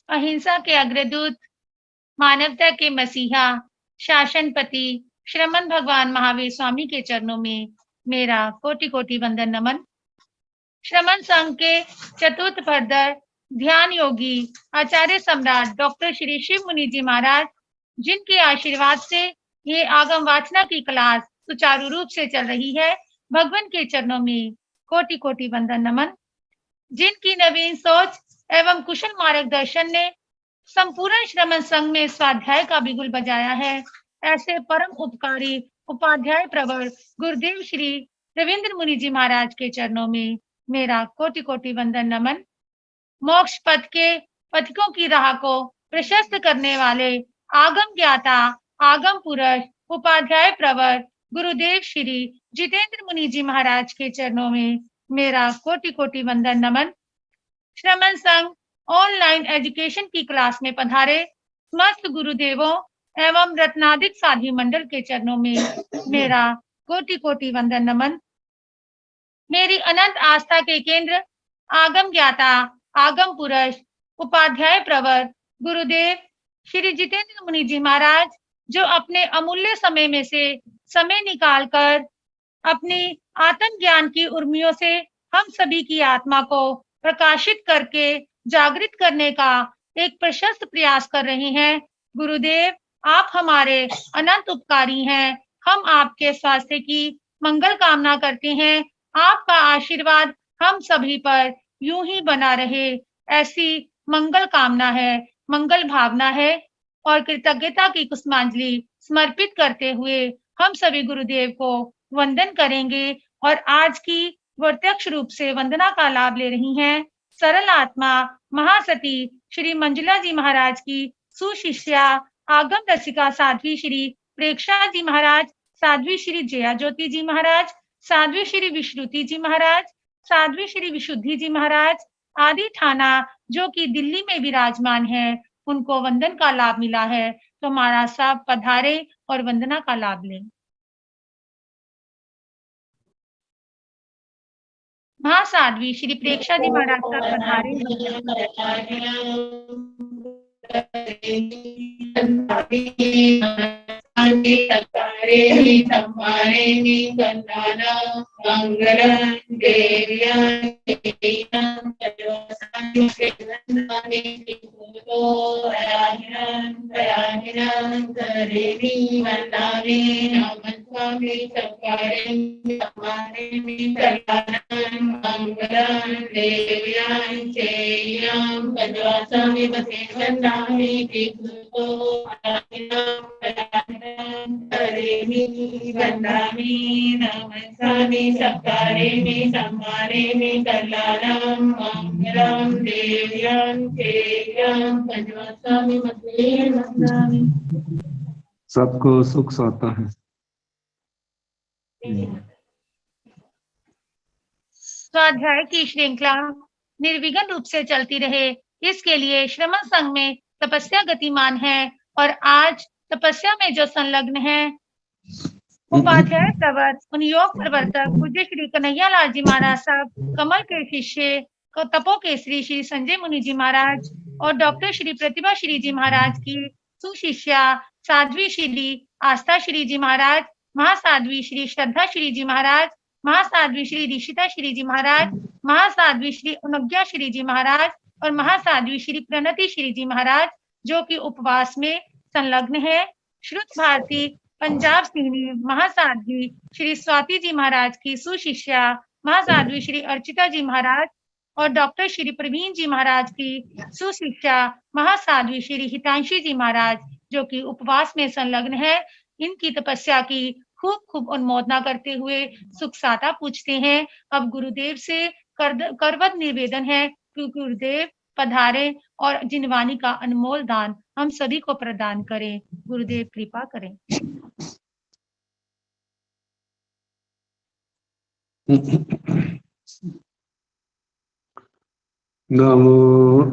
अहिंसा के अग्रदूत, मानवता के मसीहा, शासनपति श्रमण भगवान महावीर स्वामी के चरणों में मेरा कोटि-कोटि वंदन नमन। श्रमण संघ के चतुर्थ पदर ध्यान योगी आचार्य सम्राट डॉक्टर श्री शिव मुनि जी महाराज, जिनके आशीर्वाद से ये आगम वाचना की क्लास सुचारू रूप से चल रही है, भगवान के चरणों में कोटि-कोटि वंदन नमन। जिनकी नवीन सोच एवं कुशल मार्गदर्शन ने संपूर्ण श्रमण संघ में स्वाध्याय का बिगुल बजाया है, ऐसे परम उपकारी उपाध्याय प्रवर गुरुदेव श्री रविंद्र मुनि जी महाराज के चरणों में मेरा कोटि-कोटि वंदन नमन। मोक्ष पथ के पथिकों की राह को प्रशस्त करने वाले आगम ज्ञाता, आगम पुरुष, उपाध्याय प्रवर गुरुदेव श्री जितेंद्र मुनि जी महाराज के चरणों में मेरा कोटि-कोटि वंदन नमन। श्रमण संघ ऑनलाइन एजुकेशन की क्लास में पधारे समस्त गुरुदेवों एवं रत्नाधिक साधी मंडल के चरणों में मेरा कोटि-कोटि वंदन नमन। मेरी अनंत आस्था के केंद्र आगम ज्ञाता, आगम पुरुष, उपाध्याय प्रवर गुरुदेव श्री जितेंद्र मुनि जी महाराज, जो अपने अमूल्य समय में से समय निकालकर अपनी आत्म ज्ञान की उर्मियों से हम सभी की आत्मा को प्रकाशित करके जागृत करने का एक प्रशस्त प्रयास कर रहे हैं। गुरुदेव, आप हमारे अनंत उपकारी हैं। हम आपके स्वास्थ्य की मंगल कामना करते हैं। आपका आशीर्वाद हम सभी पर यूं ही बना रहे, ऐसी मंगल कामना है, मंगल भावना है और कृतज्ञता की पुष्पांजलि समर्पित करते हुए हम सभी गुरुदेव को वंदन करेंगे और आज की प्रत्यक्ष रूप से वंदना का लाभ ले रही हैं सरल आत्मा महासती श्री मंजुला जी महाराज की सुशिष्या, आगम रसिका साध्वी श्री प्रेक्षा जी महाराज, साध्वी श्री जया ज्योति जी महाराज, साध्वी श्री विश्रुति जी महाराज, साध्वी श्री विशुद्धि जी महाराज आदि ठाना जो कि दिल्ली में विराजमान है, उनको वंदन का लाभ मिला है। तो महाराज साहब पधारे और वंदना का लाभ लें। महासाध्वी श्री प्रेक्षा जी महाराज साहब पधारे। सबको सुख साता है। स्वाध्याय की श्रृंखला निर्विघ्न रूप से चलती रहे, इसके लिए श्रमण संघ में तपस्या गतिमान है और आज तपस्या में जो संलग्न है उपाध्याय प्रवर उन योग प्रवर्तक पूज्य श्री कन्हैया लाल जी महाराज साहब, कमल के शिष्य तपो केसरी श्री संजय मुनि जी महाराज और डॉक्टर श्री प्रतिभा श्री जी महाराज की सुशिष्या साध्वी श्री आस्था श्री जी महाराज, महासाध्वी श्री श्रद्धा श्री जी महाराज, महासाध्वी श्री ऋषिता श्री जी महाराज, महासाध्वी श्री अनुज्ञा श्री जी महाराज और महासाध्वी श्री प्रणति श्री जी महाराज, जो कि उपवास में संलग्न है। श्रुत भारती पंजाब सिंह महासाध्वी श्री स्वाति जी महाराज की सुशिष्या महासाध्वी श्री अर्चिता जी महाराज और डॉक्टर श्री प्रवीण जी महाराज की सुशिष्या महासाध्वी श्री हितांशी जी महाराज, जो कि उपवास में संलग्न है। इनकी तपस्या की खूब खूब अनुमोदना करते हुए सुख साता पूछते हैं। अब गुरुदेव से करवत निवेदन है कि गुरुदेव पधारे और जिनवाणी का अनमोल दान हम सभी को प्रदान करें। गुरुदेव कृपा करें। नमो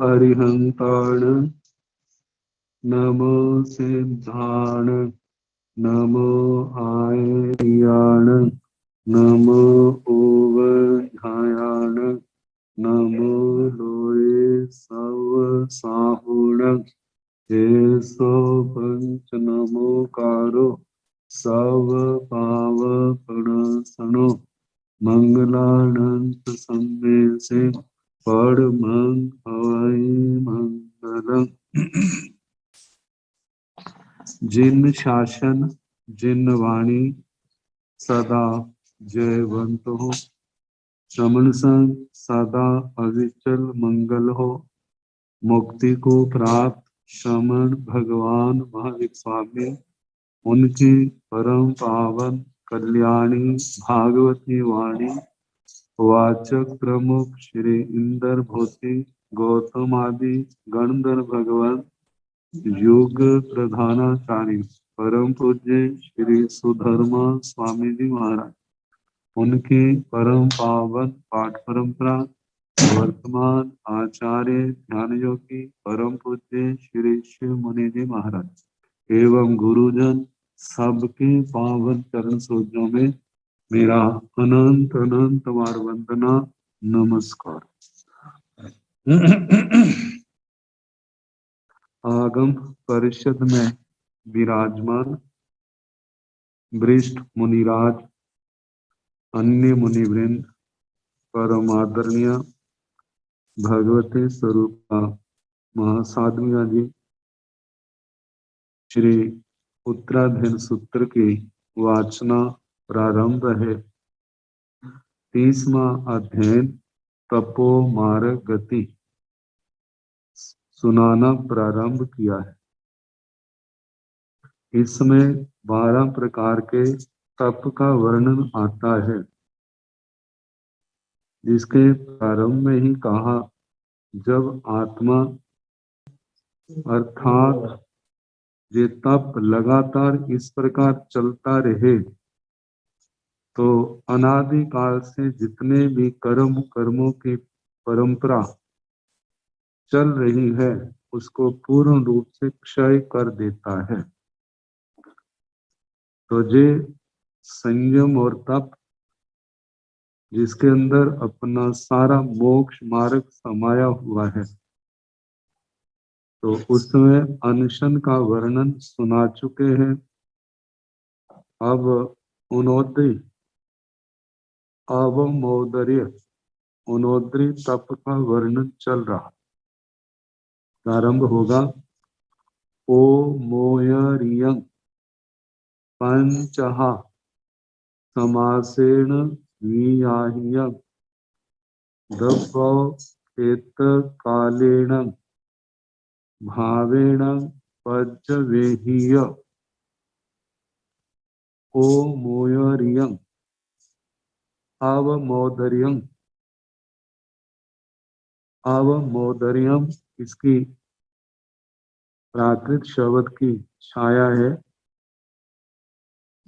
अरिहंताण, नमो सिद्धाण, नमो आयर्याण, नमो ओवध्यायाण, नमो लोये सव साहुण एसो पंच नमोकारो सव पाव प्रणसनो मंगलानंत समय से पढ़ मंग हवाई मंगलम। जिन शासन जिन वाणी सदा जयवंत हो, श्रमण संग सदा अविचल मंगल हो। मुक्ति को प्राप्त श्रमण भगवान महावीर स्वामी, उनकी परम पावन कल्याणी भागवती वाणी वाचक प्रमुख श्री इंद्र भोति गौतम आदि गणधर भगवान योग प्रधानाचार्य परम पूज्य श्री सुधर्मा स्वामी जी महाराज, उनकी परम पावन पाठ परंपरा वर्तमान आचार्य ध्यान योगी परम पूज्य श्री शिव मुनि जी महाराज एवं गुरुजन सबके पावन चरण सरोजों में मेरा अनंत अनंत बार वंदना नमस्कार। आगम परिषद में विराजमान वरिष्ठ मुनिराज, अन्य मुनिवृंद, परम आदरणीय भगवती स्वरूपा महासाधुया जी, श्री उत्तराधीन सूत्र की वाचना प्रारंभ है। 30वां अध्ययन तपो मार्ग गति सुनाना प्रारंभ किया है। इसमें 12 प्रकार के तप का वर्णन आता है, जिसके प्रारंभ में ही कहा, जब आत्मा अर्थात ये तप लगातार इस प्रकार चलता रहे तो अनादि काल से जितने भी कर्मों की परंपरा चल रही है उसको पूर्ण रूप से क्षय कर देता है। तो ये संयम और तप, जिसके अंदर अपना सारा मोक्ष मार्ग समाया हुआ है, तो उसमें अनशन का वर्णन सुना चुके हैं। अब उनोद्री तप का वर्णन चल रहा। प्रारंभ होगा ओ मोयरियं पंचहा समासेन वियाह्यं दभ्येत कालेन भावेन पज्जवेहीय। ओ मोयरियं अवमोदर्यम इसकी प्राकृत शब्द की छाया है,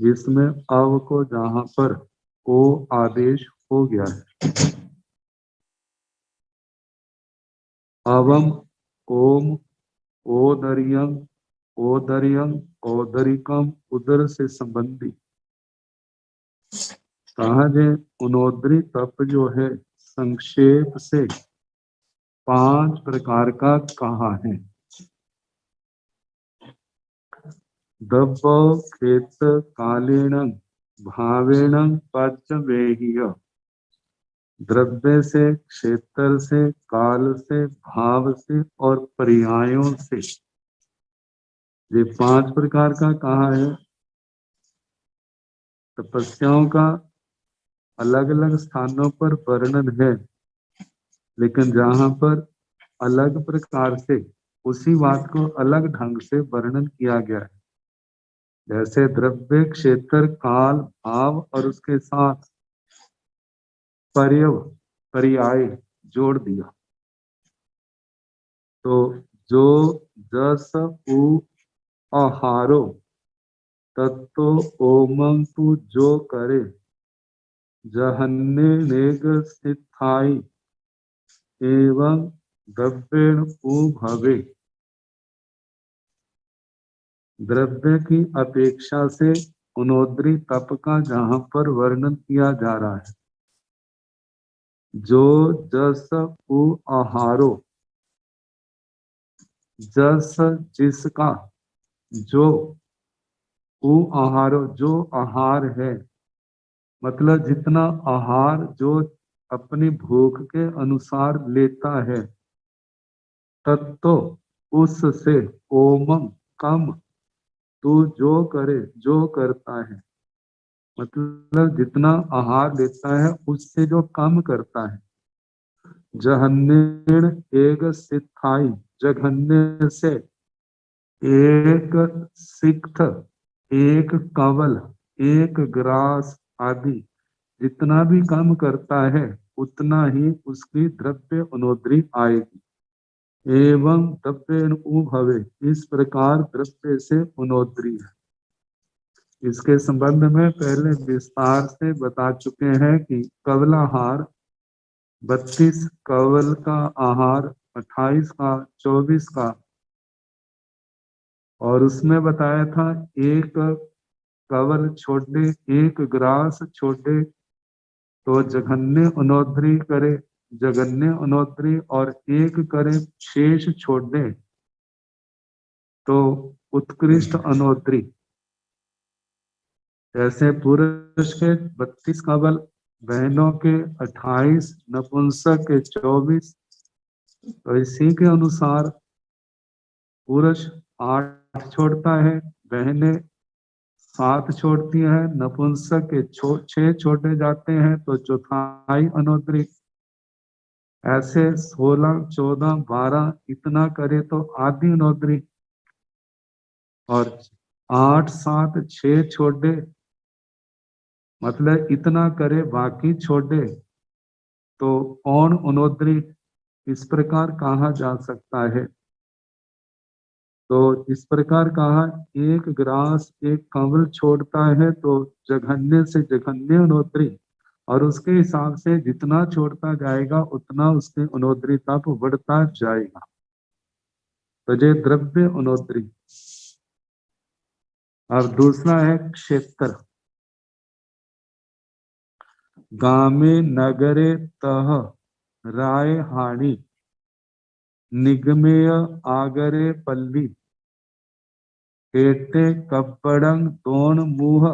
जिसमें अव को जहां पर ओ आदेश हो गया है। अवम ओम ओदर्यम ओदरिकम उदर से संबंधी कहा जाए। उनोद्री तप जो है संक्षेप से 5 प्रकार का कहा है। दभ्येत कालेन भावेन पज्जवेहीय, द्रव्य से, क्षेत्र से, काल से, भाव से और पर्यायों से, ये 5 प्रकार का कहा है। तपस्याओं का अलग अलग स्थानों पर वर्णन है, लेकिन जहां पर अलग प्रकार से उसी बात को अलग ढंग से वर्णन किया गया है। जैसे द्रव्य, क्षेत्र, काल, भाव और उसके साथ पर्याय जोड़ दिया। तो जो जस उ आहारो तत्तो ओमं तू जो करे, जहन्ने नेग स्थिताई एवं द्रव्येण उ भवे। द्रव्य की अपेक्षा से उनोद्री तप का जहां पर वर्णन किया जा रहा है, जो जस उ आहारो जस जिसका जो ऊ आहारो जो आहार है, मतलब जितना आहार जो अपनी भूख के अनुसार लेता है, तत्तो उससे ओमम कम तू जो करे जो करता है, मतलब जितना आहार लेता है उससे जो कम करता है। जहन्नीण एक सिथाई, जघन्य से एक सिक्त, एक कवल, एक ग्रास आदि जितना भी कम करता है उतना ही उसकी द्रव्य उनोद्री आएगी। एवं द्रव्य भवे, इस प्रकार द्रव्य से उनोद्री है। इसके संबंध में पहले विस्तार से बता चुके हैं कि कवलाहार 32 कवल का आहार, 28 का, 24 का, और उसमें बताया था एक कवल छोड़े, एक ग्रास छोड़े तो जघन्य उनोद्री करे, जघन्य उनोद्री, और एक करे शेष छोड़ दे तो उत्कृष्ट अनोद्री। जैसे पुरुष के 32 कवल, बहनों के 28, नपुंसक के 24, तो इसी के अनुसार पुरुष 8 छोड़ता है, बहनें 7 छोड़ती है, नपुंसक के 6 छोड़े जाते हैं तो चौथाई अनोद्री। ऐसे 16, 14, 12 इतना करे तो आधी अनोद्री, और 8, 7, 6 छोड़े, मतलब इतना करे बाकी छोड़े तो कौन अनोद्री, इस प्रकार कहा जा सकता है। तो इस प्रकार कहा, एक ग्रास एक कमल छोड़ता है तो जघन्य से जघन्य अनोद्री, और उसके हिसाब से जितना छोड़ता जाएगा उतना उसके अनोद्री तप बढ़ता जाएगा। तो ये द्रव्य अनोद्री। अब दूसरा है क्षेत्र। गामे नगरे तह राय हानि, निगमेय आगरे पल्ली, केटे कपड़ंग तोण मुह,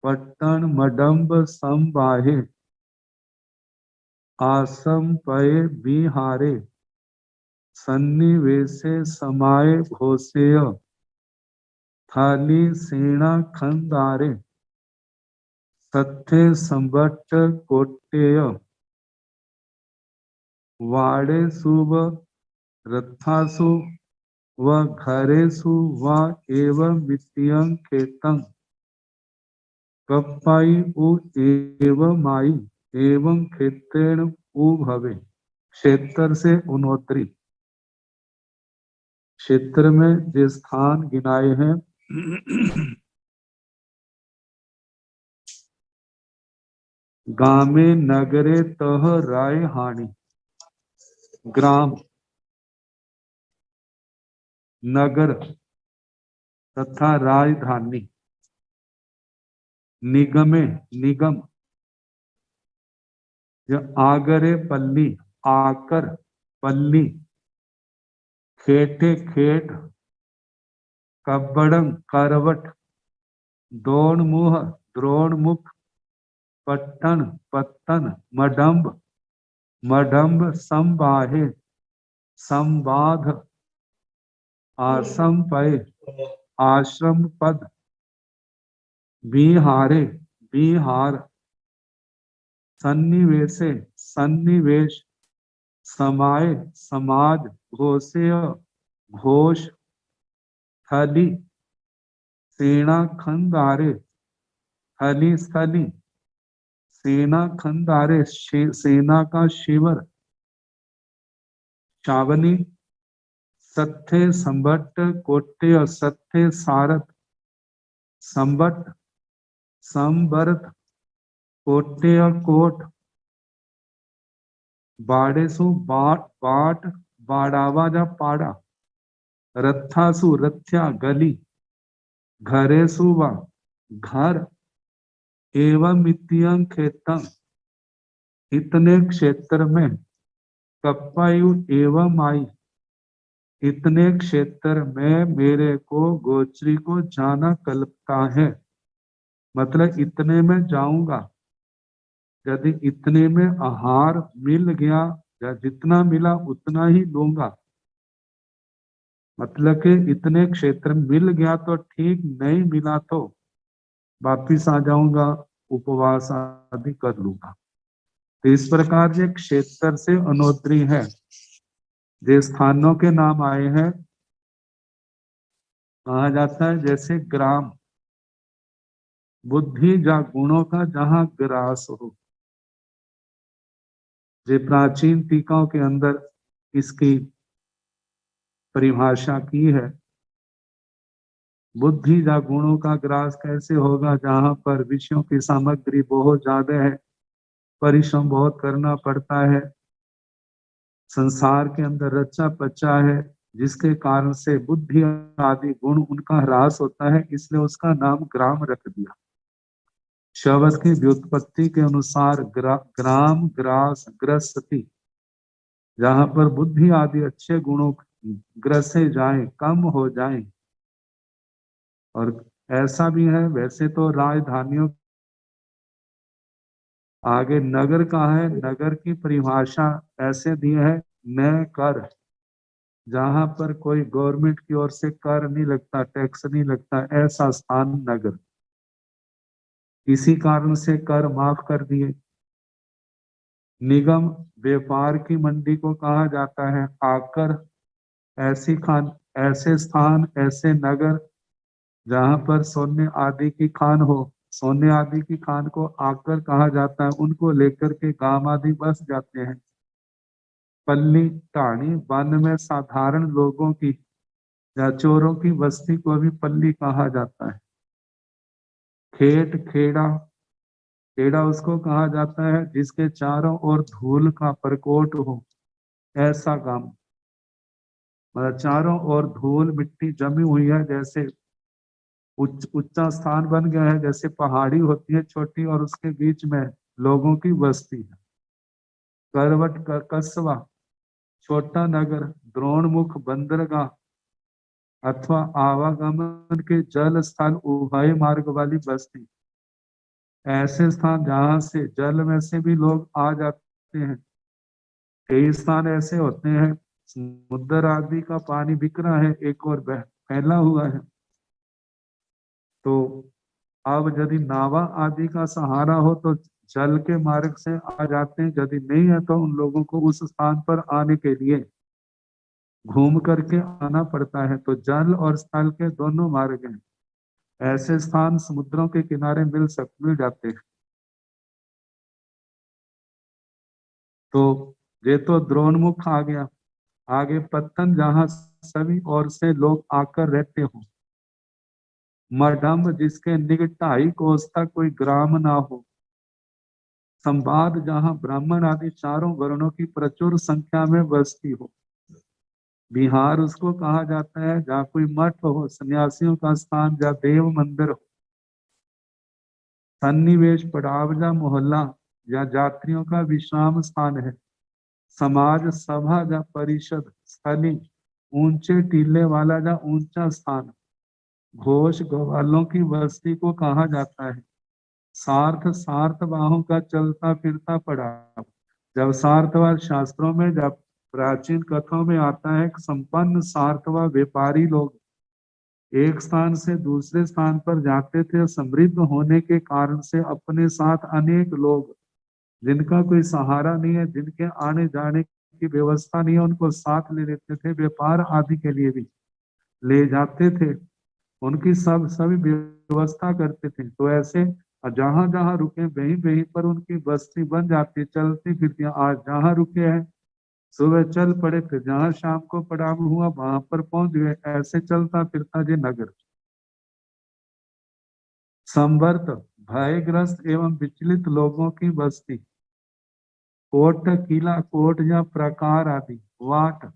पट्टन मडम्ब संबाहे, आसम पये बिहारे, सन्निवेशे समाये घोषेय, थाली सेना खंदारे, सत्थे संबट्ट कोट्टेय, वाड़े सुब रथासु व घरेसु व एवं मित्यं खेतं, कप्पाई उ एवं माई एवं क्षेत्रेण उ भवे। क्षेत्र से उन्नोत्री, क्षेत्र में जो स्थान गिनाए हैं गामे नगरे तह राय हानि, ग्राम, नगर तथा राजधानी, निगमे, निगम, आगरे पल्ली, आकर, पल्ली, खेटे खेट, कब्बड़म करवट, द्रोणमुह द्रोणमुख, पट्टन पत्तन, मडम्ब मडम्ब, संबाहे संबाध, आसम पय आश्रम पद, बिहारे बिहार, सन्निवेशे सन्निवेश, समाय समाज, घोषेय घोष, थली सेना खंदारे, थली स्थली, सेना खंदारे सेना का शिविर, छावनी, सत्थे संबट्ट कोट्टे और सत्थे सारथ, संबट्ट संबर्त, कोट्टे और कोट, बाड़ेसु बाट बाट, बाड़ावा जा पाड़ा, रथासु रथ्या गली, घरेसु व घर, एवं मित्यं खेतम, इतने क्षेत्र में, कप्पायु एवं आई, इतने क्षेत्र में मेरे को गोचरी को जाना कल्पता है, मतलब इतने में जाऊंगा। यदि इतने में आहार मिल गया या जितना मिला उतना ही लूंगा, मतलब कि इतने क्षेत्र मिल गया तो ठीक, नहीं मिला तो वापिस आ जाऊंगा, उपवास आदि कर लूंगा। तो इस प्रकार ये क्षेत्र से अनोतरी है। जो स्थानों के नाम आए हैं, कहा जाता है जैसे ग्राम, बुद्धि या गुणों का जहां ग्रास हो। जो प्राचीन टीकाओं के अंदर इसकी परिभाषा की है, बुद्धि या गुणों का ग्रास कैसे होगा, जहां पर विषयों की सामग्री बहुत ज्यादा है, परिश्रम बहुत करना पड़ता है, संसार के अंदर रचा पचा है, जिसके कारण से बुद्धि आदि गुण उनका ह्रास होता है, इसलिए उसका नाम ग्राम रख दिया। शब्द की व्युत्पत्ति के अनुसार ग्राम, ग्रास, ग्रसती, जहां पर बुद्धि आदि अच्छे गुणों ग्रसे जाएं, कम हो जाएं। और ऐसा भी है, वैसे तो राजधानियों आगे नगर का है, नगर की परिभाषा ऐसे दी है, न कर, जहां पर कोई गवर्नमेंट की ओर से कर नहीं लगता, टैक्स नहीं लगता, ऐसा स्थान नगर। इसी कारण से कर माफ कर दिए। निगम, व्यापार की मंडी को कहा जाता है आकर। ऐसी खान, ऐसे स्थान, ऐसे नगर जहां पर सोने आदि की खान हो, सोने आदि की खान को आकर कहा जाता है। उनको लेकर के गांव आदि बस जाते हैं। पल्ली, टाणी, वन में साधारण लोगों की या चोरों की बस्ती को भी पल्ली कहा जाता है। खेत, खेड़ा, खेड़ा उसको कहा जाता है जिसके चारों ओर धूल का प्रकोट हो, ऐसा गांव। मतलब चारों ओर धूल मिट्टी जमी हुई है, जैसे ऊंचा स्थान बन गया है, जैसे पहाड़ी होती है छोटी और उसके बीच में लोगों की बस्ती है। करवट, कस्बा, छोटा नगर, द्रोणमुख, बंदरगाह अथवा आवागमन के जल स्थल, उभय मार्ग वाली बस्ती, ऐसे स्थान जहां से जल में से भी लोग आ जाते हैं। कई स्थान ऐसे होते हैं समुद्र आदि का पानी बिक रहा है, एक और फैला हुआ है, तो अब यदि नावा आदि का सहारा हो तो जल के मार्ग से आ जाते हैं। यदि नहीं है तो उन लोगों को उस स्थान पर आने के लिए घूम करके आना पड़ता है। तो जल और स्थल के दोनों मार्ग हैं। ऐसे स्थान समुद्रों के किनारे मिल जाते हैं। तो ये तो द्रोणमुख आ गया। आगे पत्तन, जहां सभी ओर से लोग आकर रहते हो। मडम्ब, जिसके निकट 2.5 कोस तक कोई ग्राम ना हो। संवाद, जहां ब्राह्मण आदि चारों वर्णों की प्रचुर संख्या में बसती हो। बिहार उसको कहा जाता है जहाँ कोई मठ हो, सन्यासियों का स्थान, जहाँ देव मंदिर हो। सन्निवेश, पड़ावजा, मोहल्ला या यात्रियों का विश्राम स्थान है। समाज, सभा या परिषद स्थली, ऊंचे टीले वाला या ऊंचा स्थान। घोष, ग्वालों की बस्ती को कहा जाता है। सार्थ, सार्थवाहों का चलता फिरता पड़ाव। जब सार्थवाद शास्त्रों में, जब प्राचीन कथाओं में आता है, संपन्न सार्थवा व्यापारी लोग एक स्थान से दूसरे स्थान पर जाते थे। समृद्ध होने के कारण से अपने साथ अनेक लोग, जिनका कोई सहारा नहीं है, जिनके आने जाने की व्यवस्था नहीं है, उनको साथ ले लेते थे। व्यापार आदि के लिए भी ले जाते थे, उनकी सभी व्यवस्था करते थे। तो ऐसे जहां जहां रुके वहीं वहीं पर उनकी बस्ती बन जाती, चलती फिरती। आज जहां रुके हैं, सुबह चल पड़े, फिर जहां शाम को पड़ाव हुआ वहां पर पहुंच गए। ऐसे चलता फिरता जे नगर। संवर्त, भयग्रस्त एवं विचलित लोगों की बस्ती। कोट, किला, कोट या प्राकार आदि। वाट,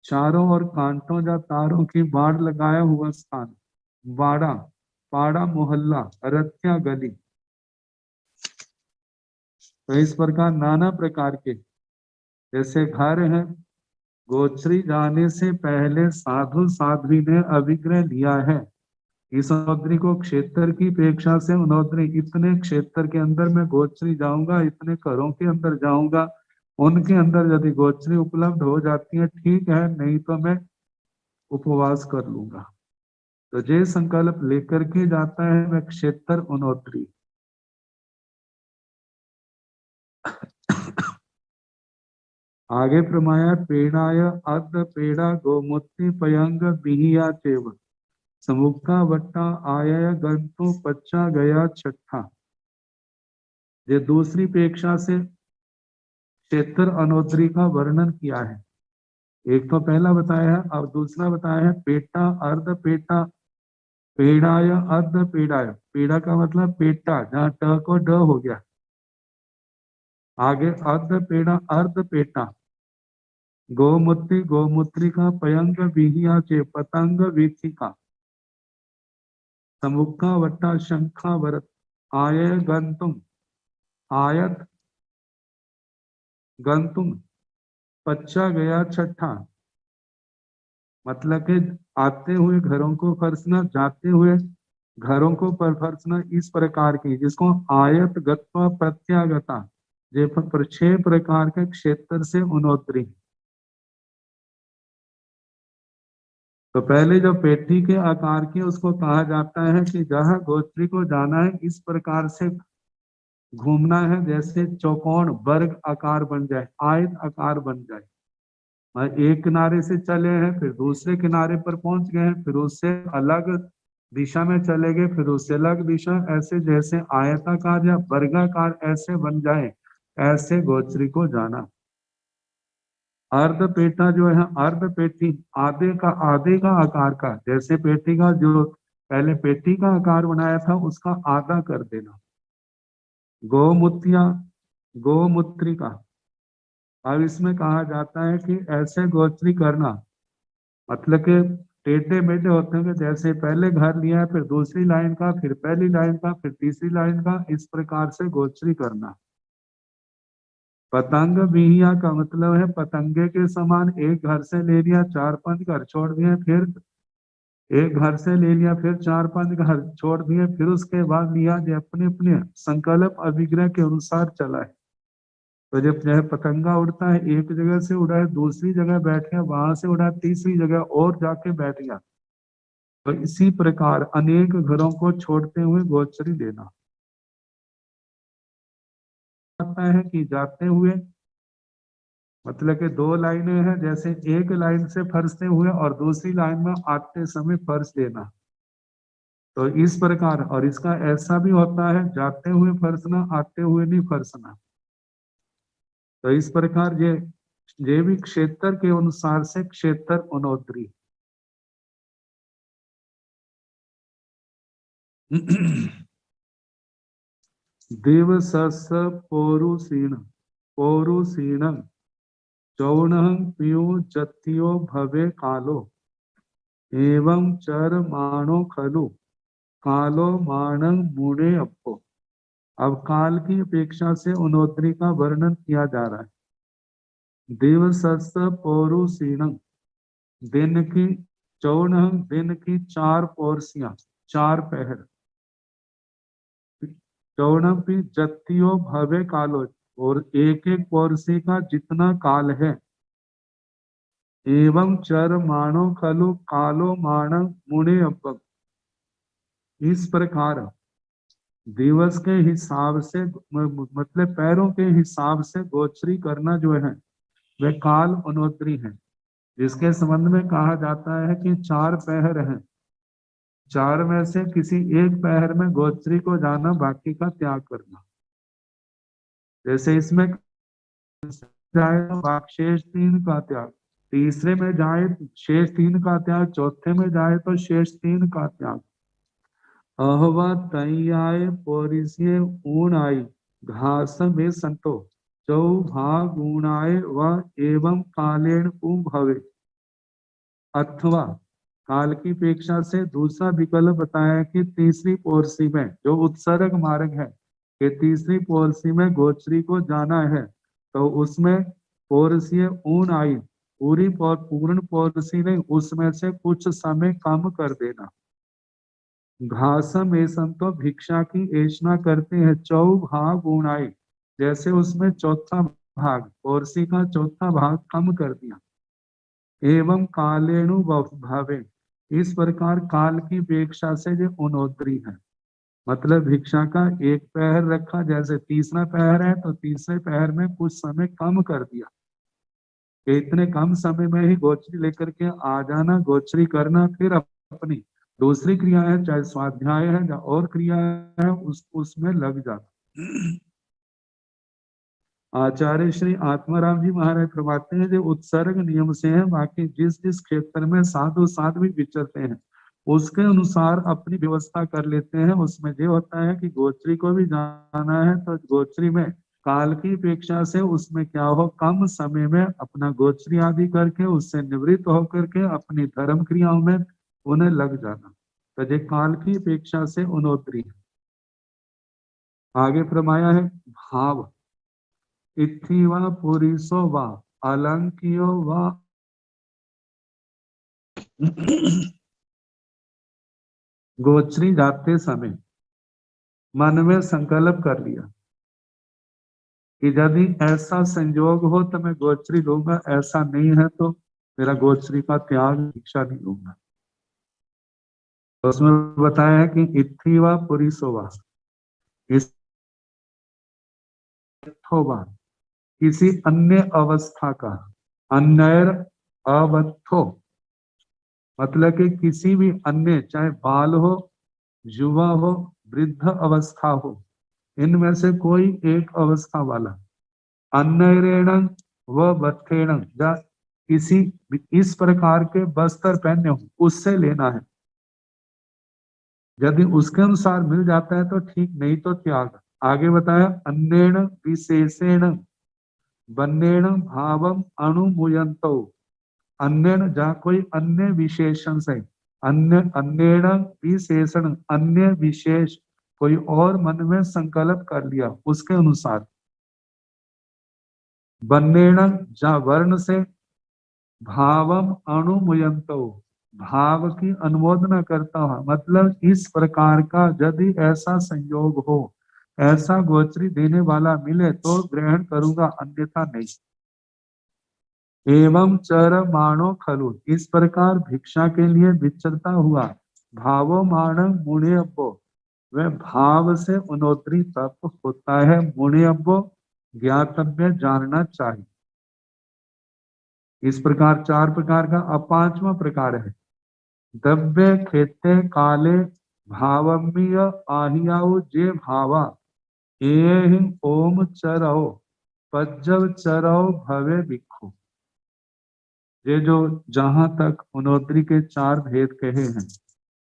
चारों ओर कांटों या तारों की बाड़ लगाया हुआ स्थान। बाड़ा, पाड़ा, मोहल्ला, रत्या, गली। तो इस प्रकार नाना प्रकार के जैसे घर हैं, गोचरी जाने से पहले साधु साध्वी ने अभिग्रह लिया है। इस उनोद्री को क्षेत्र की अपेक्षा से उनोद्री इतने क्षेत्र के अंदर मैं गोचरी जाऊंगा, इतने करों के अंदर जाऊंगा, उनके अंदर यदि गोचरी उपलब्ध हो जाती है ठीक है, नहीं तो मैं उपवास कर लूंगा। तो ये संकल्प लेकर के जाता है मैं क्षेत्र उनोद्री। आगे प्रमाया पेड़ाय अर्ध पेड़ा गोमूत्री पयंग बिहिया चेव समुखा वट्टा आया गंतु पच्चा गया छठा। ये दूसरी पेक्षा से क्षेत्र अनोद्री का वर्णन किया है। एक तो पहला बताया है, अब दूसरा बताया है पेटा अर्ध पेटा पेड़ाय अर्ध पेड़ाय। पेड़ा का मतलब पेटा, जहाँ ट को ड हो गया। आगे अर्ध पेड़ा अर्ध पेटा गोमूत्री गोमूत्री का पयंग बिहिया चे पतंग वीथिका समुखा वट्टा शंखा वरत आय गंतुम आयत गंतुम पच्चा गया छठा। मतलब कि आते हुए घरों को फरसना, जाते हुए घरों को पर फरसना इस प्रकार की, जिसको आयत गत्वा प्रत्यागता, ये पर 6 प्रकार के क्षेत्र से उनोत्री। तो पहले जो पेटी के आकार की उसको कहा जाता है कि जहाँ गोत्री को जाना है इस प्रकार से घूमना है, जैसे चौकोन वर्ग आकार बन जाए, आयत आकार बन जाए। एक किनारे से चले हैं फिर दूसरे किनारे पर पहुंच गए हैं, फिर उससे अलग दिशा में चले गए, फिर उससे अलग दिशा, ऐसे जैसे आयताकार या वर्गाकार ऐसे बन जाए, ऐसे गोचरी को जाना। अर्ध पेटा जो है, अर्ध पेटी आधे का आकार का, जैसे पेटी का जो पहले पेटी का आकार बनाया था उसका आधा कर देना। गोमूत्रिया गोमूत्रिका, अब इसमें कहा जाता है कि ऐसे गोचरी करना, मतलब कि टेढ़े मेढ़े होते हैं, जैसे पहले घर लिया है फिर दूसरी लाइन का, फिर पहली लाइन का, फिर तीसरी लाइन का, इस प्रकार से गोचरी करना। पतंग बिहिया का मतलब है पतंगे के समान, एक घर से ले लिया 4-5 घर छोड़ दिए, फिर एक घर से ले लिया फिर 4-5 घर छोड़ दिए, फिर उसके बाद लिया जो अपने अपने संकल्प अभिग्रह के अनुसार चला है। तो जब जो है पतंगा उड़ता है, एक जगह से उड़ा है दूसरी जगह बैठ गया, वहां से उड़ा तीसरी जगह और जाके बैठ गया। तो इसी प्रकार अनेक घरों को छोड़ते हुए गोचरी लेना आता है कि जाते हुए, मतलब कि 2 लाइनें हैं, जैसे एक लाइन से फरसते हुए और दूसरी लाइन में आते समय फर्श देना। तो इस प्रकार, और इसका ऐसा भी होता है जाते हुए फरसना, आते हुए नहीं फरसना। तो इस प्रकार ये भी क्षेत्र के अनुसार से क्षेत्र उनोत्री। दिवसस पौरुषीण चौण पियो जत्यो भवे कालो एवं चर माणो खलु कालो माणं मुड़े अपो। अब काल की अपेक्षा से उनोत्री का वर्णन किया जा रहा है। दिवसस पौरुषीण, दिन की, चौण दिन की 4 पौरसियां, 4 पहर, चौणपी जत्तियो भवे कालो, और एक एक पौरसी का जितना काल है, एवं चर माणो खलु कालो माण मुने अपक। इस प्रकार दिवस के हिसाब से, मतलब पैरों के हिसाब से गोचरी करना जो है वह काल उनोत्री है। जिसके संबंध में कहा जाता है कि 4 पहर हैं, 4 में से किसी एक पहर में गोचरी को जाना, बाकी का त्याग करना। जैसे इसमें जाए तो शेष 3 का त्याग, तीसरे में जाए तो शेष 3 का त्याग, चौथे में जाए तो शेष 3 का त्याग। अहवा तई आए पोरिसिये ऊन आई घास में संतो चौ भाग ऊणाए व एवं कालेण उ भवे। अथवा काल की अपेक्षा से दूसरा विकल्प बताया कि तीसरी पोरसी में जो उत्सर्ग मार्ग है, कि तीसरी पोरसी में गोचरी को जाना है, तो उसमें पोरसीय ऊन आई, पूर्ण पौरसी नहीं, उसमें से कुछ समय कम कर देना। घासम ऐसन तो भिक्षा की ऐशना करते हैं, चौ भाग गुणाई, जैसे उसमें चौथा भाग पौरसी का चौथा भाग कम कर दिया। एवं कालेणु भावे, इस प्रकार काल की अपेक्षा से जो उनोतरी है, मतलब भिक्षा का एक पहर रखा, जैसे तीसरा पहर है तो तीसरे पहर में कुछ समय कम कर दिया कि इतने कम समय में ही गोचरी लेकर के आ जाना, गोचरी करना, फिर अपनी दूसरी क्रिया है, चाहे स्वाध्याय है या और क्रिया है, उसमें लग जाना। आचार्य श्री आत्माराम जी महाराज फरमाते हैं जो उत्सर्ग नियम से है, बाकी जिस जिस क्षेत्र में साधु साध्वी विचरते हैं उसके अनुसार अपनी व्यवस्था कर लेते हैं। उसमें ये होता है कि गोचरी को भी जाना है तो गोचरी में काल की अपेक्षा से उसमें क्या हो, कम समय में अपना गोचरी आदि करके उससे निवृत्त होकर के अपनी धर्म क्रियाओं में उन्हें लग जाना, तो ये काल की अपेक्षा से उन्नोतरी है। आगे फरमाया है भाव, इत्थि वा पुरीसो वा अलंकियो वा गोचरी जाते समय मन में संकल्प कर लिया कि यदि ऐसा संयोग हो तो मैं गोचरी लूंगा, ऐसा नहीं है तो मेरा गोचरी का त्याग भिक्षा नहीं लूंगा। तो उसमें बताया है कि इत्थि वा पुरीसो वा, इस वा किसी अन्य अवस्था का, अन्यर अवत्थो मतलब कि किसी भी अन्य, चाहे बाल हो, युवा हो, वृद्ध अवस्था हो, इनमें से कोई एक अवस्था वाला, अन्यरेण व बत्थेण, या किसी इस प्रकार के वस्त्र पहने हो उससे लेना है। यदि उसके अनुसार मिल जाता है तो ठीक, नहीं तो त्याग। आगे बताया अन्येण विशेषेण बन्नेण भावम अणुमुयंतो, अन्य जहाँ कोई अन्य विशेषण से, अन्य अन्येण विशेषण, अन्य विशेष कोई और मन में संकल्प कर लिया उसके अनुसार, बन्नेण जहाँ वर्ण से, भावम अणुमुयंतो भाव की अनुमोदना करता हुआ, मतलब इस प्रकार का यदि ऐसा संयोग हो, ऐसा गोचरी देने वाला मिले तो ग्रहण करूंगा, अन्यथा नहीं। एवं चर मानो खलु, इस प्रकार भिक्षा के लिए विचरता हुआ भावो मान मुनियब्बो, वह भाव से उन्नोतरी तप होता है। मुनियब्बो ज्ञातव्य, जानना चाहिए। इस प्रकार चार प्रकार का। अब पांचवा प्रकार है द्रव्य खेते काले भावमीय आहियाऊ जे भावा ए ओम चरओ पज्जव चरओ भवे भिक्षु। ये जो जहां तक उन्नोतरी के चार भेद कहे हैं,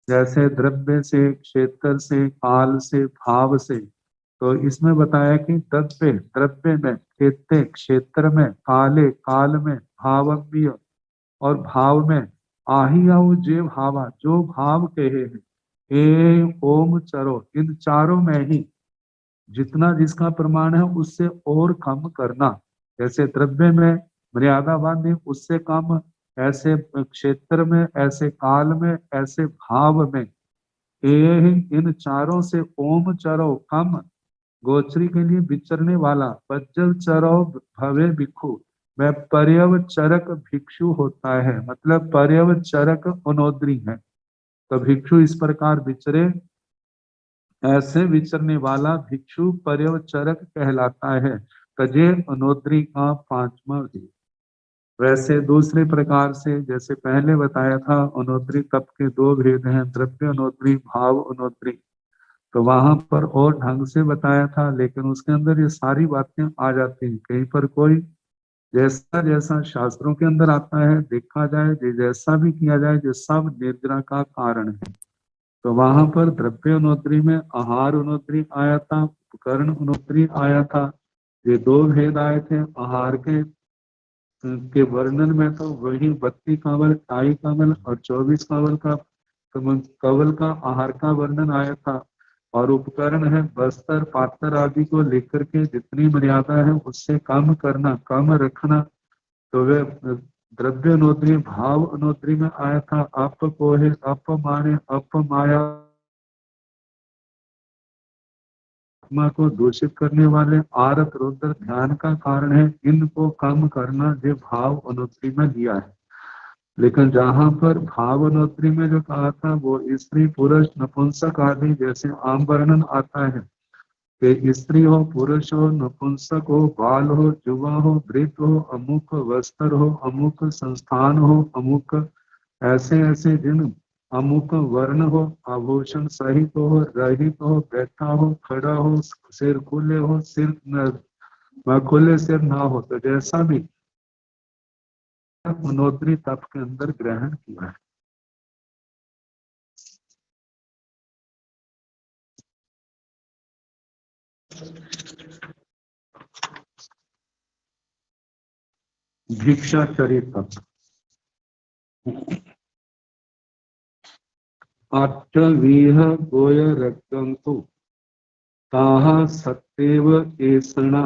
जैसे द्रव्य से, क्षेत्र से, काल से, भाव से, तो इसमें बताया कि द्रव्य द्रव्य में, क्षेत्र क्षेत्र में, काले काल में, भावम्य और भाव में, आहियाऊ जे भावा जो भाव कहे हैं, ए ओम चरो, इन चारों में ही जितना जिसका प्रमाण है उससे और कम करना। जैसे द्रव्य में मर्यादावान नहीं, उससे कम, ऐसे क्षेत्र में, ऐसे काल में, ऐसे भाव में, इन चारों से ओम चरो कम गोचरी के लिए विचरने वाला, पज्जल चरो भवे भिक्षु, वह पर्यवचरक भिक्षु होता है, मतलब पर्यवचरक उनोदरी है। तो भिक्षु इस प्रकार विचरे, ऐसे विचरने वाला भिक्षु पर्यवचरक कहलाता है। तजे अनोदरी का पांचवा भेद। वैसे दूसरे प्रकार से, जैसे पहले बताया था, अनोदरी तप के दो भेद हैं, द्रव्य अनोदरी, भाव अनोदरी। तो वहां पर और ढंग से बताया था, लेकिन उसके अंदर ये सारी बातें आ जाती हैं। कहीं पर कोई जैसा जैसा शास्त्रों के अंदर आता है, देखा जाए, जैसा भी किया जाए, जो सब निर्जरा का कारण है। तो वहां पर द्रव्य उन्नोतरी में आहार उन्नोतरी आया था, उपकरण उन्नोतरी आया था। ये दो भेद आए थे। आहार के वर्णन में तो वही 32 कंवल, 28 कंवल और 24 कंवल का कंवल का आहार का वर्णन आया था। और उपकरण है बस्तर पात्र आदि को लेकर के जितनी मर्यादा है उससे कम करना, कम रखना। तो वे द्रव्य अनुद्री भाव अनुद्री में आया था। अप कोहे, अप माने, अप माया, आत्मा को दूषित करने वाले आरत रुद्र ध्यान का कारण है। इनको कम करना जो भाव अनुद्री में दिया है। लेकिन जहां पर भावनोत्री में जो कहा था वो स्त्री पुरुष नपुंसक आदि जैसे आम वर्णन आता है कि स्त्री हो, पुरुष हो, नपुंसक हो, बाल हो, युवा हो, वृद्ध हो, अमुक वस्त्र हो, अमुक संस्थान हो, अमुक ऐसे ऐसे जिन अमुक वर्ण हो, आभूषण सहित हो, रहित हो, बैठा हो, खड़ा हो, सिर खुले हो, सिर न खुले सिर ना हो, तो जैसा भी मनोत्री तप के अंदर ग्रहण किया है। भिक्षाचरी तप। अट्टवीह गोय रक्तंतु ताः सत्येव एषणा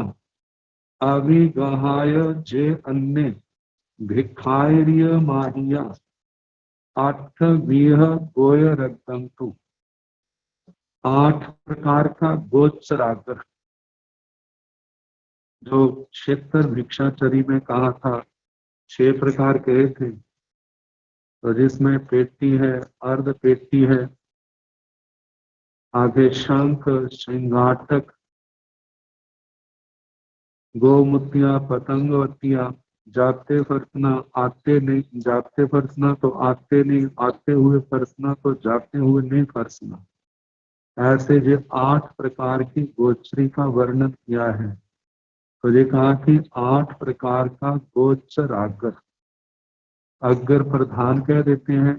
अभिगहाय जे अन्य भिक्षार्य माहिया। अट्टवीह गोय रक्तंतु, 8 प्रकार का गोचराग्र जो क्षेत्र भिक्षाचरी में कहा था 6 प्रकार कहे थे, तो जिसमें पेटी है, अर्ध पेटी है, आगे शंख, श्रृंगाटक, गोमुतिया, पतंगवतिया, जाते फरसना, आते नहीं, जाते फरसना तो आते नहीं, आते हुए फरसना तो जाते हुए नहीं फरसना। ऐसे जो 8 प्रकार की गोचरी का वर्णन किया है, तो ये कहा कि 8 प्रकार का गोचर आगर। अगर प्रधान कह देते हैं,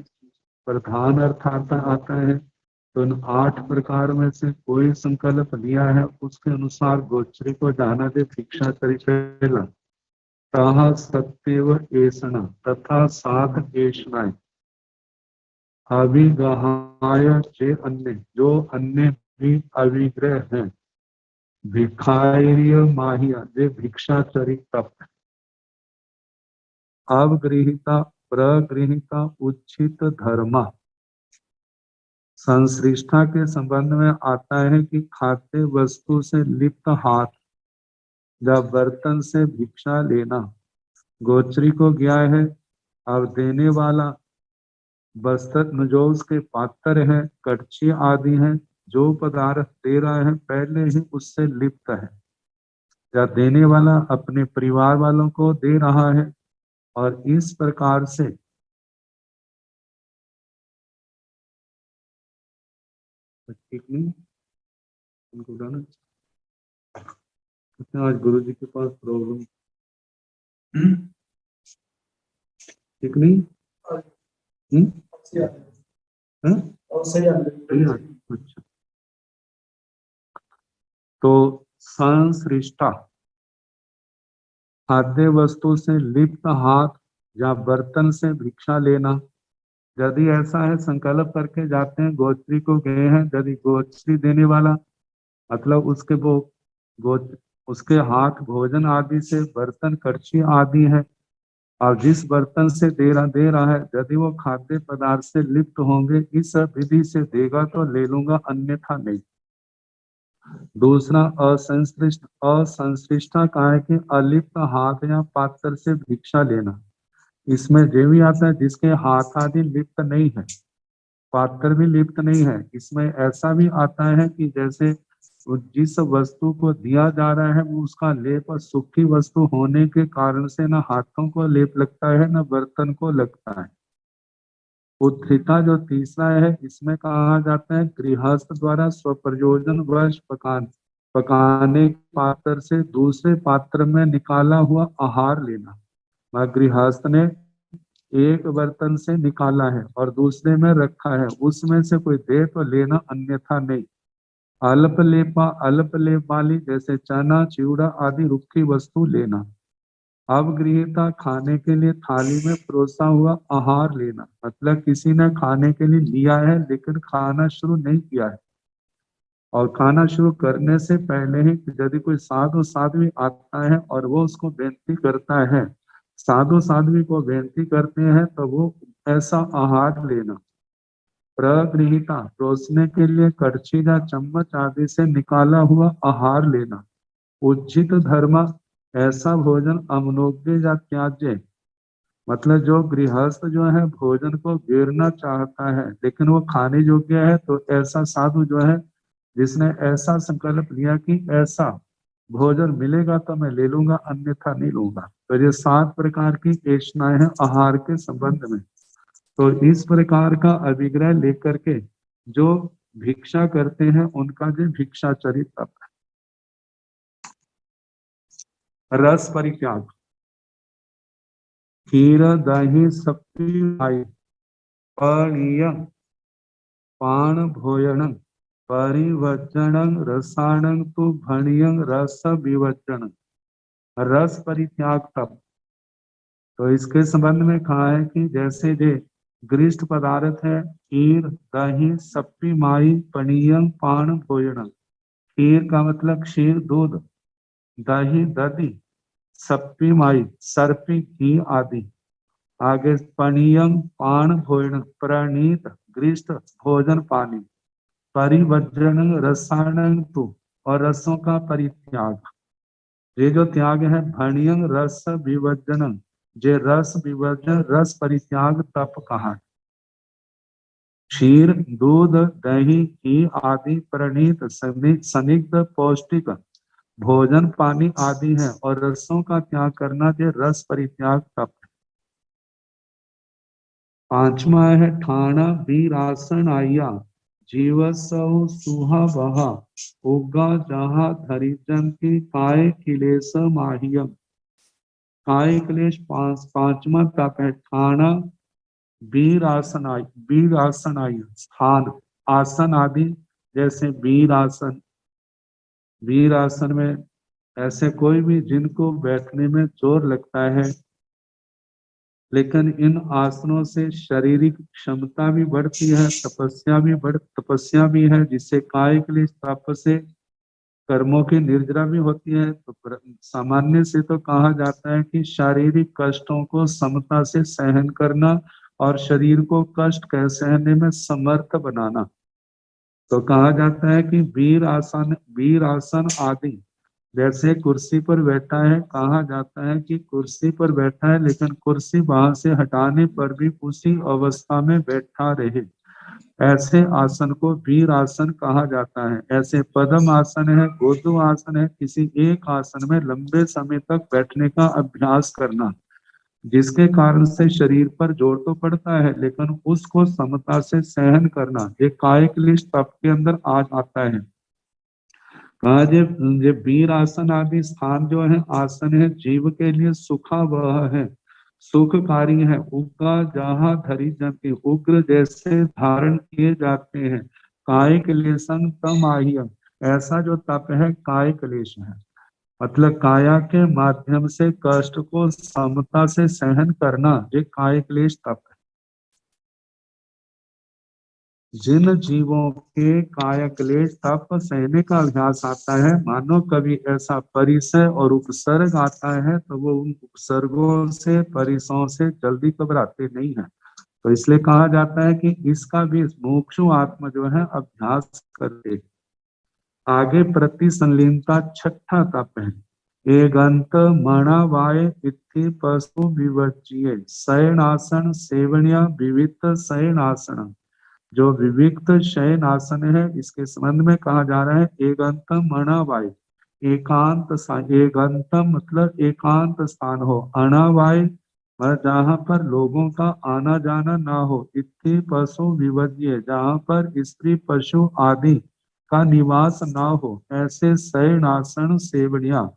प्रधान अर्थ आता है, तो इन 8 प्रकार में से कोई संकल्प लिया है उसके अनुसार गोचरी को जाना दे। भिक्षाचरी पहला ताहा सत्यव एषणा, तथा 7 एषणाएं अभिगहाय चे अन्य, जो अन्य भी अविग्रह हैं, भिखार्य माहिया, जे भिक्षाचरी तप। अवगृहिता प्रगृहिता उचित धर्मा, संश्लिष्टा के संबंध में आता है कि खाद्य वस्तु से लिप्त हाथ या बर्तन से भिक्षा लेना गोचरी को गया है। अब देने वाला वस्त्र जो उसके पात्र है, कड़छी आदि है, जो पदार्थ दे रहा है पहले ही उससे लिप्त है, या देने वाला अपने परिवार वालों को दे रहा है, और इस प्रकार से ठीक नहीं उनको उड़ाना। आज गुरु जी के पास प्रॉब्लम ठीक नहीं। अच्छा, तो संश्लिष्टा खाद्य वस्तु से लिप्त हाथ या बर्तन से भिक्षा लेना। यदि ऐसा है, संकल्प करके जाते हैं, गोचरी को गए हैं, यदि गोचरी देने वाला मतलब उसके वो उसके हाथ भोजन आदि से, बर्तन कड़छी आदि है, और जिस बर्तन से दे रहा है यदि वो खाद्य पदार्थ से लिप्त होंगे, इस विधि से देगा तो ले लूंगा, अन्यथा नहीं। दूसरा असंश्लिष्टा का है कि अलिप्त हाथ या पात्र से भिक्षा लेना। इसमें ये भी आता है जिसके हाथ आदि लिप्त नहीं है, पात्र भी लिप्त नहीं है। इसमें ऐसा भी आता है कि जैसे जिस वस्तु को दिया जा रहा है वो उसका लेप सूखी वस्तु होने के कारण से न हाथों को लेप लगता है न बर्तन को लगता है। उत्थिता जो तीसरा है, इसमें कहा जाता है गृहस्थ द्वारा स्वप्रयोजन वश पकाने पात्र से दूसरे पात्र में निकाला हुआ आहार लेना। गृहस्थ ने एक बर्तन से निकाला है और दूसरे में रखा है, उसमें से कोई दे तो लेना, अन्यथा नहीं। अल्प लेप वाली जैसे चना, चिवड़ा आदि रुखी वस्तु लेना। अवगृहिता खाने के लिए थाली में परोसा हुआ आहार लेना, मतलब किसी ने खाने के लिए लिया है लेकिन खाना शुरू नहीं किया है, और खाना शुरू करने से पहले ही यदि कोई साधु साध्वी आता है और वो उसको बेनती करता है साधु साध्वी को बेनती करते हैं तो वो ऐसा आहार लेना, प्रगृहिता रोसने के लिए कड़छी या चम्मच आदि से निकाला हुआ आहार लेना, उचित धर्म ऐसा भोजन अमनोग्य या त्याज्य, मतलब जो गृहस्थ जो है भोजन को गिरना चाहता है लेकिन वो खाने योग्य है, तो ऐसा साधु जो है जिसने ऐसा संकल्प लिया कि ऐसा भोजन मिलेगा तो मैं ले लूंगा अन्यथा नहीं लूंगा। तो ये 7 प्रकार की चेष्टाएं हैं आहार के संबंध में। तो इस प्रकार का अभिग्रह लेकर के जो भिक्षा करते हैं उनका जो भिक्षाचरित तप है। रस परित्याग, खीर दही सप्ती आई पानीय पान भोजन परिवचन रसायन तो भणियं रस विवचन। रस परित्याग तप, तो इसके संबंध में कहा है कि जैसे जे गृष्ट पदार्थ है खीर दही सप्पी माई पनीयम पान भोजन। खीर का मतलब क्षीर दूध, दही दधी, सप्पी माई सर्पी घी आदि। आगे पनीयम पान भोजन प्रणीत गृष्ट भोजन पानी, परिवज्जन रसायन तु और रसों का परित्याग। ये जो त्याग है भणियं रस विवर्जन, जे रस विवर्जन रस परित्याग तप कहा। क्षीर दूध दही घी आदि प्रणीत सनिग्ध पौष्टिक भोजन पानी आदि है और रसों का त्याग करना जे रस परित्याग तप। पांचवा है ठाणा वीरासन आया जीवसौ सुहा बहा उगा जहा धरिजन की काय किलेश माहियम। काय क्लेश पांचवा तप है ठाणा वीर आसन आयु स्थान आसन आदि, जैसे वीर आसन में ऐसे कोई भी जिनको बैठने में जोर लगता है, लेकिन इन आसनों से शारीरिक क्षमता भी बढ़ती है, तपस्या भी है, जिससे काय के लिए तप से कर्मों की निर्जरा भी होती है। तो सामान्य से तो कहा जाता है कि शारीरिक कष्टों को समता से सहन करना और शरीर को कष्ट कह सहने में समर्थ बनाना। तो कहा जाता है कि वीर आसन आदि, जैसे कुर्सी पर बैठा है, कहा जाता है कि कुर्सी पर बैठा है लेकिन कुर्सी वहां से हटाने पर भी उसी अवस्था में बैठा रहे, ऐसे आसन को वीर आसन कहा जाता है। ऐसे पद्म आसन है, गोदु आसन है, किसी एक आसन में लंबे समय तक बैठने का अभ्यास करना, जिसके कारण से शरीर पर जोर तो पड़ता है लेकिन उसको समता से सहन करना, ये काय क्लेश तप के अंदर आ जाता है। कहा ये वीर आसन आदि स्थान जो है आसन है जीव के लिए सुखा वह है, सुखकारी है। उग्र जहाँ धरी जाती, उग्र जैसे धारण किए जाते हैं। काय क्लेशं तम आह्य, ऐसा जो तप है काय क्लेश है, मतलब काया के माध्यम से कष्ट को समता से सहन करना, ये काय क्लेश तप है। जिन जीवों के काय क्लेश तप सहने का अभ्यास आता है, मानो कभी ऐसा परिसय और उपसर्ग आता है तो वो उन उपसर्गों से परिसयों से जल्दी घबराते नहीं है। तो इसलिए कहा जाता है कि इसका भी मुमुक्षु आत्मा जो है अभ्यास करते। आगे प्रति संलीनता छठा तप है। एगंत मणावाय इति पशु विवर्ज्य शयनासन सेवनिया विविध शयनासन। जो विविक्त शयन आसन है इसके संबंध में कहा जा रहा है एगंतम मणावाय, एगंतम मतलब एकांत स्थान हो, अनावाय मतलब जहाँ पर लोगों का आना जाना ना हो, इत्थि पशु विवर्ज्य जहाँ पर स्त्री पशु आदि का निवास ना हो, ऐसे शयन आसन सेवनिया,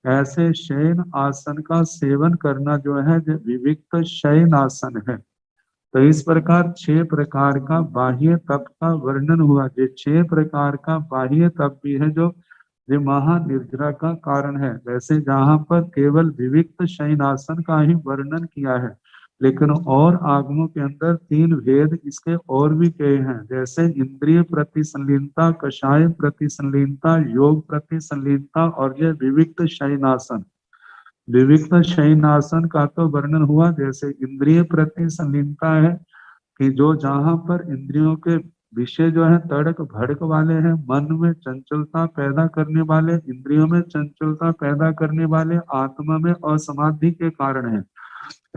ऐसे शयन आसन का सेवन करना जो है विविक्त शयन आसन है। तो इस प्रकार 6 प्रकार का बाह्य तप का वर्णन हुआ। ये 6 प्रकार का बाह्य तप भी है जो ये महानिर्जरा का कारण है। वैसे जहाँ पर केवल विविक्त शयनासन का ही वर्णन किया है, लेकिन और आगमों के अंदर 3 भेद इसके और भी कहे हैं, जैसे इंद्रिय प्रति संलीनता, कषाय प्रति संलीनता, योग प्रति संलीनता और ये विविक्त शयनासन। विविक्त शयनासन का तो वर्णन हुआ, जैसे इंद्रिय प्रति संलीनता है कि जो जहां पर इंद्रियों के विषय जो है तड़क भड़क वाले हैं, मन में चंचलता पैदा करने वाले, इंद्रियों में चंचलता पैदा करने वाले, आत्मा में असमाधि के कारण है,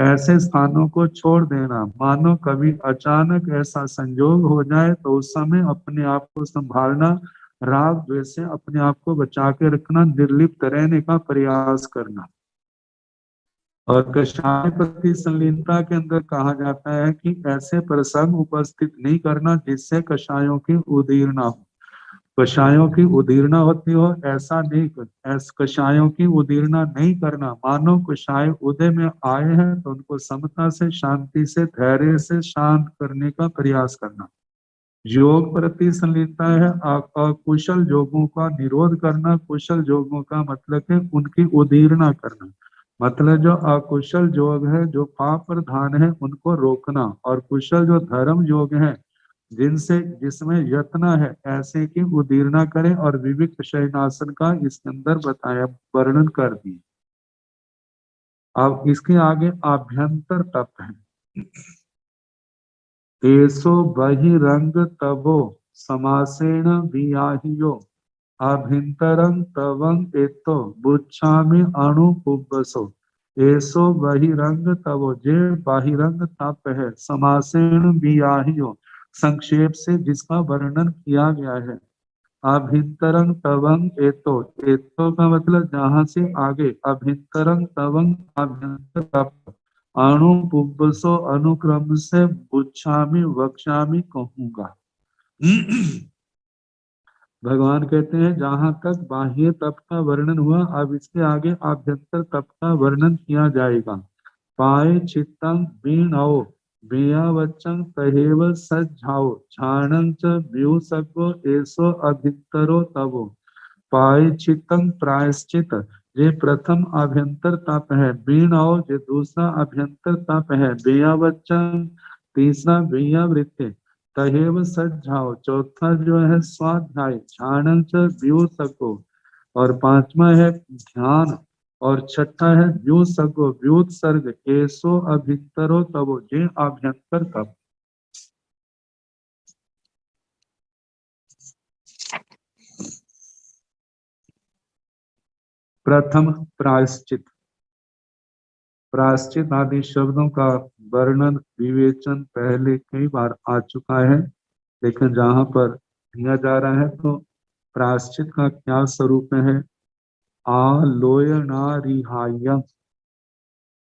ऐसे स्थानों को छोड़ देना। मानो कभी अचानक ऐसा संयोग हो जाए तो उस समय अपने आप को संभालना, राग द्वेष से अपने आप को बचा के रखना, निर्लिप्त रहने का प्रयास करना। और कषाय प्रति संलीनता के अंदर कहा जाता है कि ऐसे प्रसंग उपस्थित नहीं करना जिससे कषायों की उदीर्णा हो। कषायों की उदीर्णा होती हो ऐसा नहीं कर, कषायों की उदीर्णा नहीं करना। मानो कषाय उदय में आए हैं तो उनको समता से, शांति से, धैर्य से शांत करने का प्रयास करना। योग प्रति संलीनता है अकुशल योगों का निरोध करना। कुशल योगों का मतलब है उनकी उदीर्णा करना, मतलब जो अकुशल योग है, जो पाप प्रधान है, उनको रोकना। और कुशल जो धर्म योग है, जिनसे जिसमें यत्न है, ऐसे की उदीर्णा करें। और विविक्त शयनासन का इसके अंदर बताया, वर्णन कर दिए। अब इसके आगे आभ्यंतर तप है। एसो बहिरंग तवो समासेन वियाहियो आभ्यंतरं तवं एतो बुच्छामि अणुपुब्बसो। एसो बहिरंग तवो, जे बाहिरंग तप है, समासेन वियाहियो, संक्षेप से जिसका वर्णन किया गया है। अभ्यंतरं तवंग एतो, एतो का मतलब जहां से आगे, अभ्यंतरं तवंग अभ्यंतर तप, अणु पुब्बसो अनुक्रम से बुच्छामि वक्ष्यामि कहूंगा। भगवान कहते हैं जहां तक बाह्य तप का वर्णन हुआ, अब इसके आगे आभ्यंतर तप का वर्णन किया जाएगा। पाए चित्तं बीणौ बियावच्चं तहेव सज्झाओ छाणं च व्यूसको एसो अधिकतरो तवो। पाए चित्तं प्रायश्चित, ये प्रथम अभ्यंतर तप है। बीणौ, ये दूसरा अभ्यंतर तप है। बियावच्चं, तीसरा बियावृत्ति। तहेव सज्झाओ, चौथा जो है स्वाध्याय। छाणं च व्यूसको, और पांचवा है ध्यान। और छठा है व्युसर्गो, व्युत्सर्ग। एसो अभितरो तबो, जे आभ्यंतर तप। प्रथम प्रायश्चित। प्रायश्चित आदि शब्दों का वर्णन, विवेचन पहले कई बार आ चुका है, लेकिन जहां पर दिया जा रहा है तो प्रायश्चित का क्या स्वरूप है। आलोयनारिहायं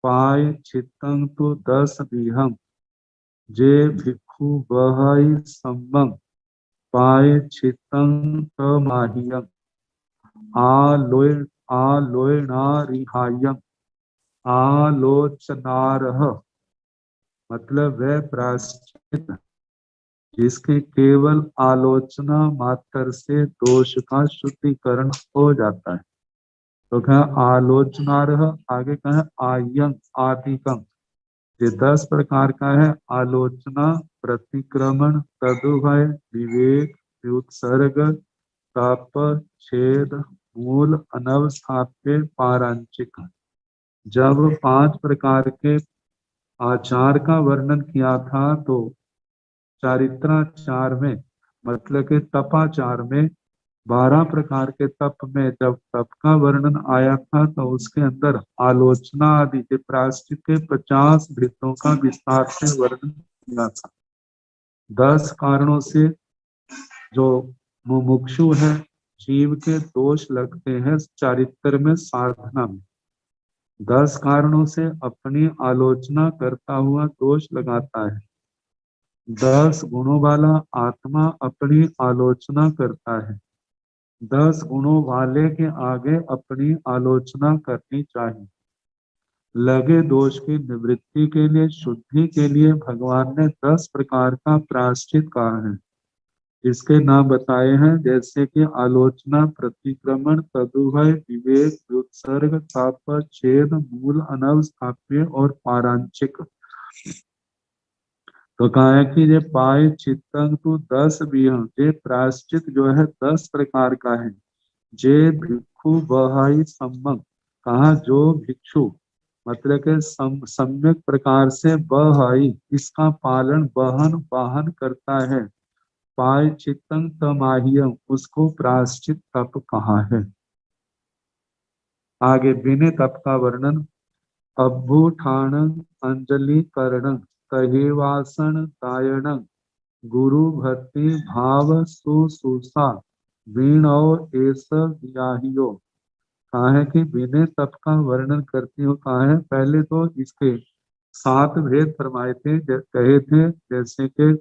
पाय चित्तं तो 10 बीहम, जे भिक्षु बहई संबम पाय चित्तं तमाहियम। आलोय आलोयनारिहायं, आलोचनारह, मतलब वह प्रायश्चित जिसके केवल आलोचना मात्र से दोष का शुद्धिकरण हो जाता है। तो कहा आलोचनारह, आगे कहा आयं आदिकम, ये 10 प्रकार का है। आलोचना, प्रतिक्रमण, तदुभय, विवेक, व्युत्सर्ग, ताप, छेद, मूल, अनवस्थाप्य, पारांचिक। जब 5 प्रकार के आचार का वर्णन किया था तो चारित्राचार में, मतलब के तपाचार में, 12 प्रकार के तप में जब तप का वर्णन आया था तो उसके अंदर आलोचना आदि के प्रायश्चित के 50 भेदों का विस्तार से वर्णन किया था। 10 कारणों से जो मुमुक्षु है, जीव के दोष लगते हैं चारित्र में, साधना में। 10 कारणों से अपनी आलोचना करता हुआ दोष लगाता है। 10 गुणों वाला आत्मा अपनी आलोचना करता है। 10 गुणों वाले के आगे अपनी आलोचना करनी चाहिए। लगे दोष की निवृत्ति के लिए, शुद्धि के लिए भगवान ने 10 प्रकार का प्रायश्चित कहा है। इसके नाम बताए हैं, जैसे कि आलोचना, प्रतिक्रमण, तदुभय, विवेक, व्युत्सर्ग, ताप, छेद, मूल, अनवस्थाप्य और पारांचिक। तो कहा है कि ये पाए चित्तंग तू 10 भी हैं। ये प्रायश्चित जो है 10 प्रकार का है। जे भिक्षु बहाई सम्मक, कहा जो भिक्षु मतलब के सम्यक प्रकार से बहाई इसका पालन वाहन करता है, पाय चित्तं तमाह्यम उसको प्रायश्चित तप कहा है। आगे बिने तप का वर्णन, अभ्युत्थान अंजलि करण कहेवासन दायण गुरु भक्ति भाव सुसूसा वीण और एस व्याहियो। कहा है कि विनय तप का वर्णन करती हूँ। कहा है पहले तो इसके 7 भेद फरमाए थे, कहे थे, जैसे कि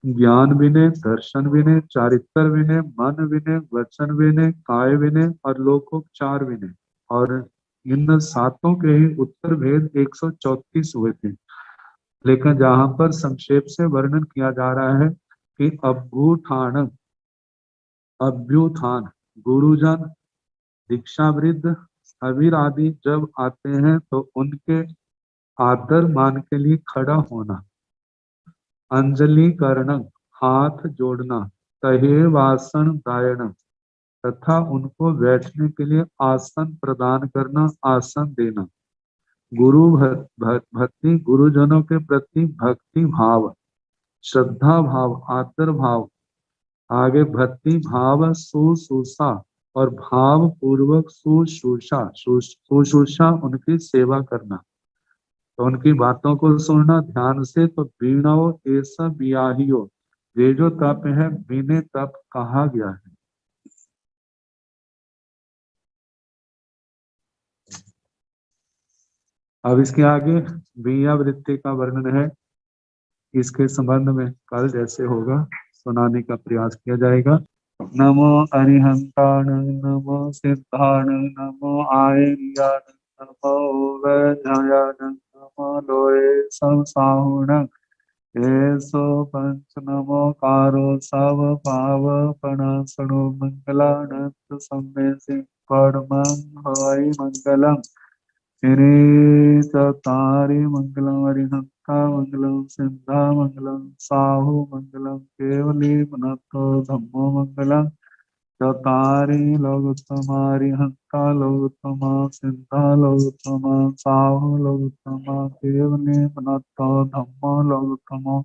ज्ञान विनय, दर्शन विनय, चारित्र विनय, मन विनय, वचन विनय, काय विनय और लोकोपचार विनय। और इन 7 के ही उत्तर भेद 134 हुए थे। लेकिन जहां पर संक्षेप से वर्णन किया जा रहा है कि अभ्युत्थान गुरुजन दीक्षा वृद्ध अवीर आदि जब आते हैं तो उनके आदर मान के लिए खड़ा होना, अंजलि करण हाथ जोड़ना, तहे वासन दायण तथा उनको बैठने के लिए आसन प्रदान करना, आसन देना, गुरु भक्ति गुरुजनों के प्रति भक्ति भाव, श्रद्धा भाव, आदर भाव, आगे भक्ति भाव सुसूसा और भाव पूर्वक सुश्रूषा उनकी सेवा करना, तो उनकी बातों को सुनना ध्यान से। तो बीणो ऐसा बियाहियो, ये जो तप है बिने तप कहा गया है। अब इसके आगे बिया वृत्ति का वर्णन है। इसके संबंध में कल जैसे होगा सुनाने का प्रयास किया जाएगा। नमो अरिहंताण नमो सिद्धाण नमो आयर्याण नमो वैधयाण नमो लोए संसाहुण एसो पंच नमो कारो सब पावपण सणो मंगलानंद सम्मेति परमं हरि मंगलम श्री चतारि मंगलम हरिहंता मंगलम सिद्धा मंगलम साहु मंगलम केवली मनतो धम्मो मंगलम चतारि लोकोत्तमा हरिहंता लोकोत्तमा सिद्धा लोकोत्तमा साहु लोकोत्तमा केवली मनतो धम्मो लोकोत्तमो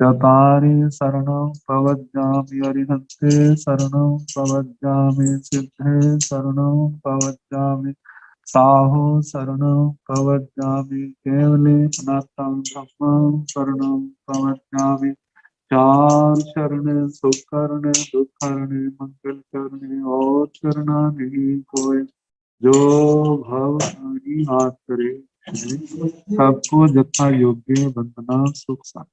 चतारि शरणं प्रवज्जामि हरिहंते शरणं प्रवज्जामि सिद्धे शरणं प्रवज्जामि साहो शरणं प्रवज्जामि केवले सनातनं धम्मं शरणं प्रवज्जामि। 4 शरण सुख करने दुख करने मंगल करने और करना नहीं कोई, जो भव हानि हाथ करे सबको जथा योग्य वंदना सुख सा।